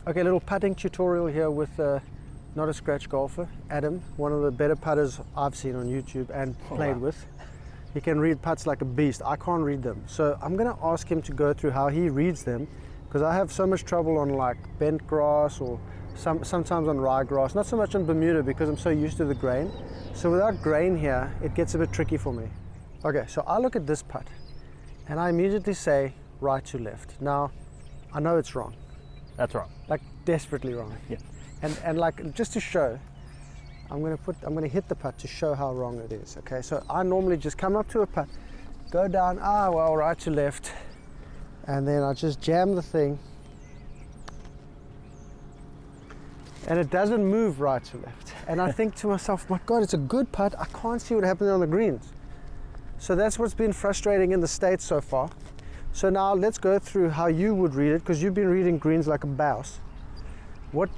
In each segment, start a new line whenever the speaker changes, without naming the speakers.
Okay, little putting tutorial here with not a scratch golfer, Adam, one of the better putters I've seen on YouTube and played with. He can read putts like a beast. I can't read them. So I'm going to ask him to go through how he reads them, because I have so much trouble on like bent grass or sometimes on ryegrass, not so much on Bermuda because I'm so used to the grain. So without grain here, it gets a bit tricky for me. Okay, so I look at this putt and I immediately say right to left. Now, I know it's wrong.
That's wrong.
Like desperately wrong.
Yeah.
And like just to show, I'm gonna hit the putt to show how wrong it is. Okay, so I normally just come up to a putt, go down, well, right to left, and then I just jam the thing, and it doesn't move right to left. And I think to myself, my God, it's a good putt. I can't see what happened on the greens. So that's what's been frustrating in the States so far. So now let's go through how you would read it, because you've been reading greens like a bouse. What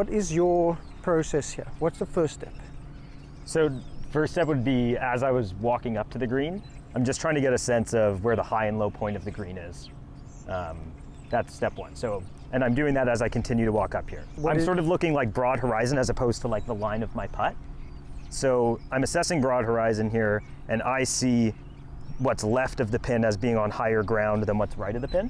is your process here? What's the first step?
So first step would be, as I was walking up to the green, I'm just trying to get a sense of where the high and low point of the green is. That's step one. So, and I'm doing that as I continue to walk up here. I'm sort of looking like broad horizon as opposed to like the line of my putt. So I'm assessing broad horizon here, and I see what's left of the pin as being on higher ground than what's right of the pin.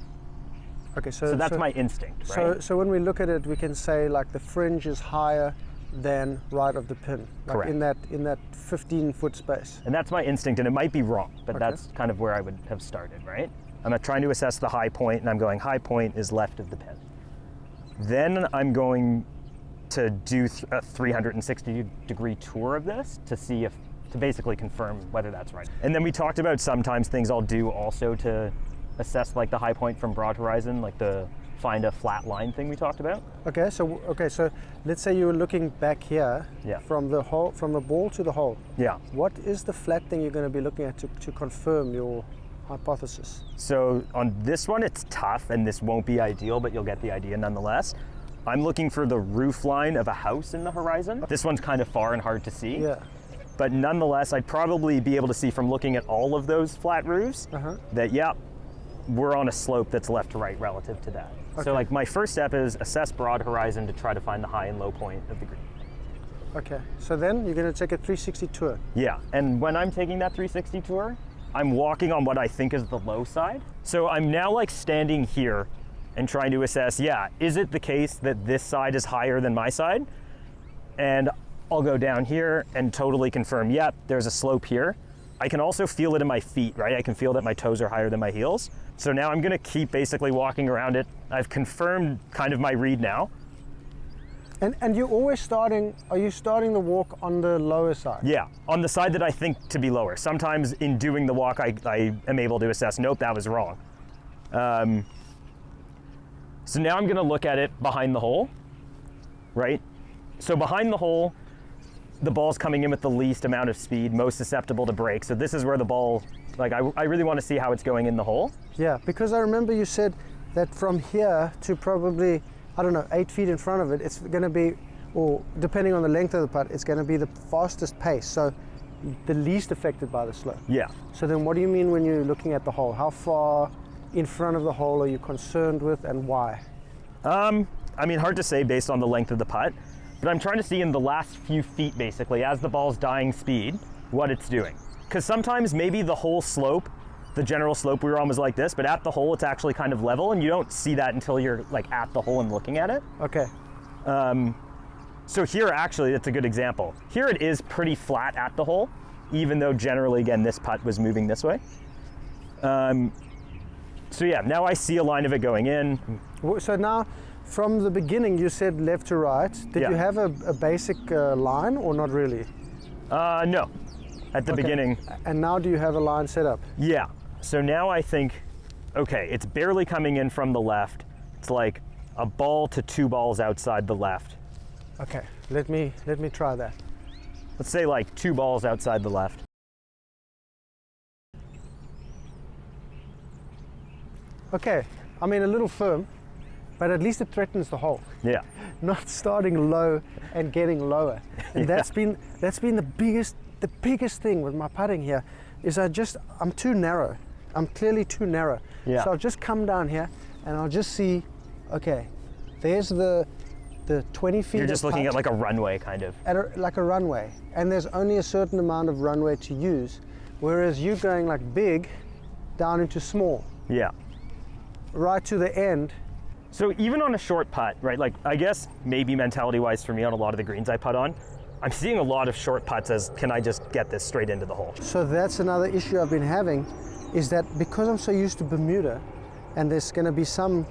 Okay,
so that's my instinct, right?
So when we look at it, we can say like the fringe is higher than right of the pin, like
correct,
in that 15-foot space.
And that's my instinct, and it might be wrong, but
okay,
that's kind of where I would have started, right? I'm trying to assess the high point, and I'm going high point is left of the pin. Then I'm going to do a 360-degree tour of this to see if, to basically confirm whether that's right. And then we talked about sometimes things I'll do also to assess like the high point from broad horizon, like the find a flat line thing we talked about.
Okay, so let's say you were looking back here,
yeah,
from the ball to the hole.
Yeah.
What is the flat thing you're going to be looking at to confirm your hypothesis?
So on this one, it's tough, and this won't be ideal, but you'll get the idea nonetheless. I'm looking for the roof line of a house in the horizon. This one's kind of far and hard to see.
Yeah.
But nonetheless, I'd probably be able to see from looking at all of those flat roofs that, yeah, we're on a slope that's left to right relative to that. Okay. So like my first step is assess broad horizon to try to find the high and low point of the green.
Okay, so then you're going to take a 360 tour.
Yeah, and when I'm taking that 360 tour, I'm walking on what I think is the low side. So I'm now like standing here and trying to assess, yeah, is it the case that this side is higher than my side? And I'll go down here and totally confirm, yep, there's a slope here. I can also feel it in my feet, right? I can feel that my toes are higher than my heels. So now I'm gonna keep basically walking around it. I've confirmed kind of my read now.
And you're always starting, are you starting the walk on the lower side?
Yeah, on the side that I think to be lower. Sometimes in doing the walk, I am able to assess, nope, that was wrong. So now I'm gonna look at it behind the hole, right? So behind the hole, the ball's coming in with the least amount of speed, most susceptible to break. So this is where the ball, like I really want to see how it's going in the hole.
Yeah, because I remember you said that from here to probably, I don't know, 8 feet in front of it, it's going to be, or depending on the length of the putt, it's going to be the fastest pace. So the least affected by the slope.
Yeah.
So then what do you mean when you're looking at the hole? How far in front of the hole are you concerned with, and why?
I mean, hard to say based on the length of the putt. But I'm trying to see in the last few feet, basically, as the ball's dying speed, what it's doing. Because sometimes maybe the whole slope, the general slope we were on was like this, but at the hole it's actually kind of level, and you don't see that until you're like at the hole and looking at it.
Okay.
So here, actually, it's a good example. Here it is pretty flat at the hole, even though generally, again, this putt was moving this way. So yeah, now I see a line of it going in.
So now, from the beginning, you said left to right. Did you have a basic line or not really?
No, at the beginning.
And now do you have a line set up?
Yeah, so now I think, okay, it's barely coming in from the left. It's like a ball to 2 balls outside the left.
Okay, let me try that.
Let's say like 2 balls outside the left.
Okay, I mean a little firm, but at least it threatens the hole.
Yeah.
Not starting low and getting lower. And that's been the biggest thing with my putting here, is I'm too narrow. I'm clearly too narrow.
Yeah.
So I'll just come down here and I'll just see, okay, there's the 20 feet.
You're just looking at like a runway kind of.
Like a runway, and there's only a certain amount of runway to use, whereas you're going like big down into small,
Yeah.
right to the end.
So even on a short putt, right, like I guess maybe mentality-wise for me on a lot of the greens I putt on, I'm seeing a lot of short putts as, can I just get this straight into the hole?
So that's another issue I've been having, is that because I'm so used to Bermuda, and there's going to be some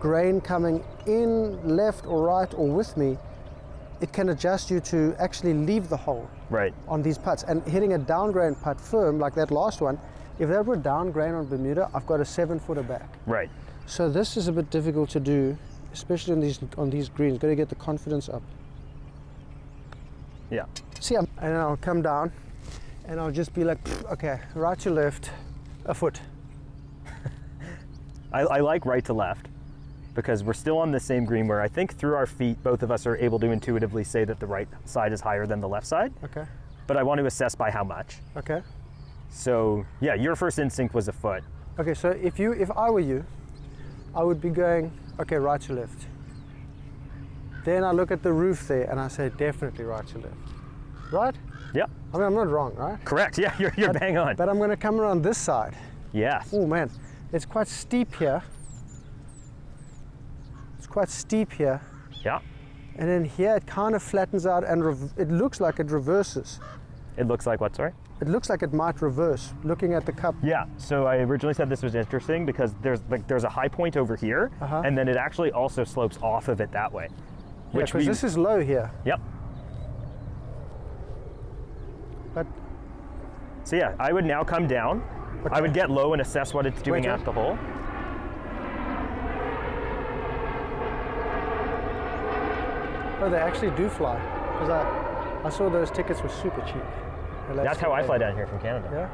grain coming in left or right or with me, it can adjust you to actually leave the hole
Right.
on these putts. And hitting a down grain putt firm like that last one, if that were down grain on Bermuda, I've got a 7-footer back.
Right.
So this is a bit difficult to do, especially on these greens. Got to get the confidence up.
Yeah.
See, and then I'll come down, and I'll just be like, okay, right to left, a foot.
I like right to left because we're still on the same green where I think through our feet, both of us are able to intuitively say that the right side is higher than the left side.
Okay.
But I want to assess by how much.
Okay.
So yeah, your first instinct was a foot.
Okay, so if I were you, I would be going, okay, right to left. Then I look at the roof there and I say, definitely right to left. Right?
Yeah.
I mean, I'm not wrong, right?
Correct. Yeah, you're bang on.
But I'm going to come around this side.
Yes.
Oh man, it's quite steep here. It's quite steep here.
Yeah.
And then here it kind of flattens out and it looks like it reverses.
It looks like what, sorry?
It looks like it might reverse, looking at the cup.
Yeah, so I originally said this was interesting because there's a high point over here, and then it actually also slopes off of it that way.
Yeah, because this is low here.
Yep.
But
so yeah, I would now come down.
Okay.
I would get low and assess what it's doing at the hole.
oh, they actually do fly. Because I saw those tickets were super cheap.
That's how I fly down here from Canada.
Yeah.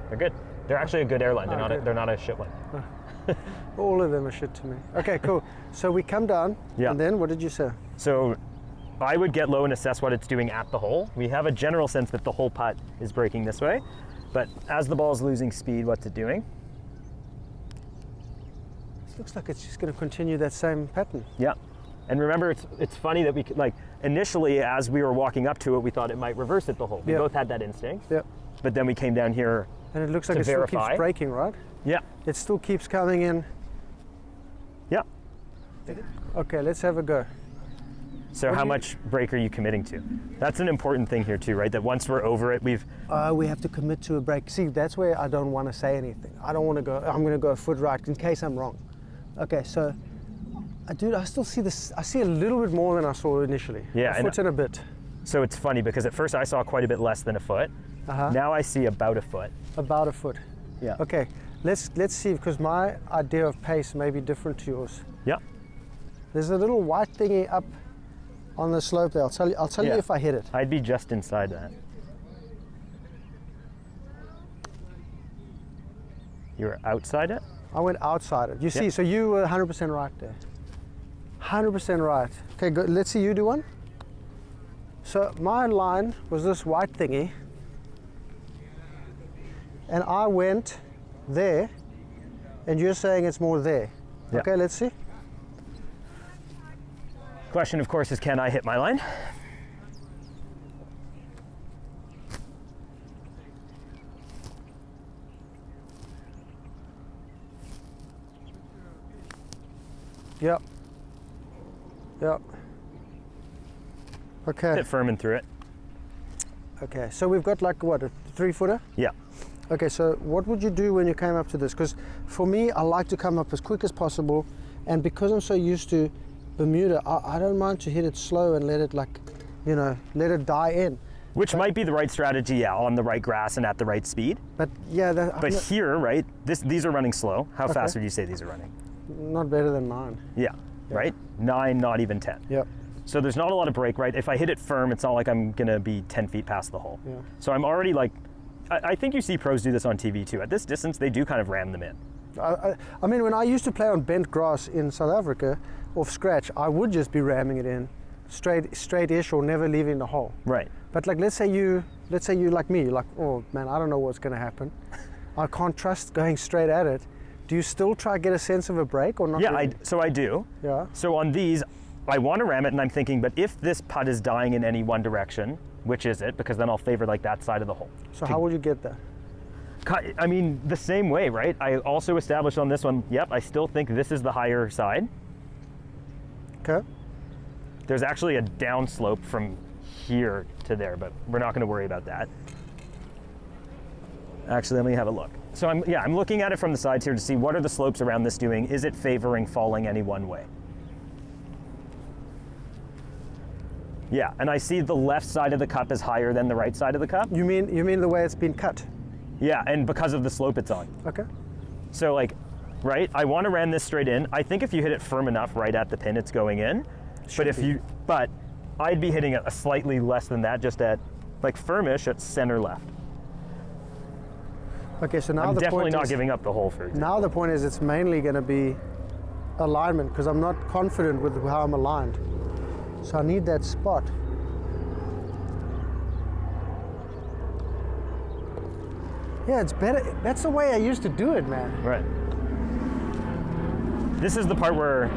They're good. They're actually a good airline. They're
good.
they're not a shit one.
All of them are shit to me. Okay, cool. So we come down,
Yeah.
and then what did you say?
So I would get low and assess what it's doing at the hole. We have a general sense that the whole putt is breaking this way, but as the ball is losing speed, what's it doing?
It looks like it's just going to continue that same pattern.
Yeah. And remember, it's funny that like initially as we were walking up to it, we thought it might reverse at the hole. We
Yeah.
both had that instinct.
Yeah.
But then we came down here.
And it looks like
to
it still
verify.
keeps breaking, right?
Yeah.
It still keeps coming in.
Yeah.
Okay, let's have a go.
So how much break are you committing to? That's an important thing here too, right? That once we're over it, we
have to commit to a break. See, that's where I don't want to say anything. I don't want to go, I'm going to go a foot right in case I'm wrong. Okay, so, I still see this, I see a little bit more than I saw initially.
Yeah,
A foot and a bit.
So it's funny because at first I saw quite a bit less than a foot. Now I see about a foot.
About a foot.
Yeah.
Okay, let's see, because my idea of pace may be different to yours.
Yeah.
There's a little white thingy up on the slope there. I'll tell you
Yeah.
if I hit it.
I'd be just inside that. You're outside it?
I went outside it. You see, so you were 100% right there. 100% right. Okay, good. Let's see you do one. So my line was this white thingy, and I went there, and you're saying it's more there.
Yeah.
Okay, let's see.
Question, of course, is can I hit my line?
Yep. Yep. Okay.
Hit firm and through it.
Okay, so we've got like what, a 3-footer?
Yeah.
Okay, so what would you do when you came up to this? Because for me, I like to come up as quick as possible, and because I'm so used to Bermuda, I don't mind to hit it slow and let it let it die in.
Which might be the right strategy, yeah, on the right grass and at the right speed.
But yeah,
But here, right, these are running slow. How fast would you say these are running?
not better than 9.
Yeah, right? 9, not even 10.
Yep.
So there's not a lot of break, right? If I hit it firm, it's not like I'm gonna be 10 feet past the hole.
Yeah.
So I'm already like, I think you see pros do this on TV too. At this distance, they do kind of ram them in.
I mean, when I used to play on bent grass in South Africa, off scratch, I would just be ramming it in, straight-ish, or never leaving the hole.
Right.
But like, let's say you like me, you're like, oh man, I don't know what's going to happen. I can't trust going straight at it. Do you still try to get a sense of a break or not?
Yeah,
really?
so I do.
Yeah.
So on these, I want to ram it, and I'm thinking, but if this putt is dying in any one direction, which is it? Because then I'll favor like that side of the hole.
So how would you get that?
I mean, the same way, right? I also established on this one, yep, I still think this is the higher side.
Okay.
There's actually a downslope from here to there, but we're not going to worry about that. Actually, let me have a look. So I'm looking at it from the sides here to see what are the slopes around this doing. Is it favoring falling any one way? Yeah, and I see the left side of the cup is higher than the right side of the cup.
You mean the way it's been cut?
Yeah, and because of the slope it's on.
Okay.
So like, right, I want to ram this straight in. I think if you hit it firm enough right at the pin, it's going in. But I'd be hitting it a slightly less than that, just at like firmish at center left.
Okay, so now
I'm
the
definitely
point
not
is,
giving up the hole for example.
now the point is it's mainly going to be alignment because I'm not confident with how I'm aligned. So I need that spot. Yeah, it's better. That's the way I used to do it, man.
Right. This is the part where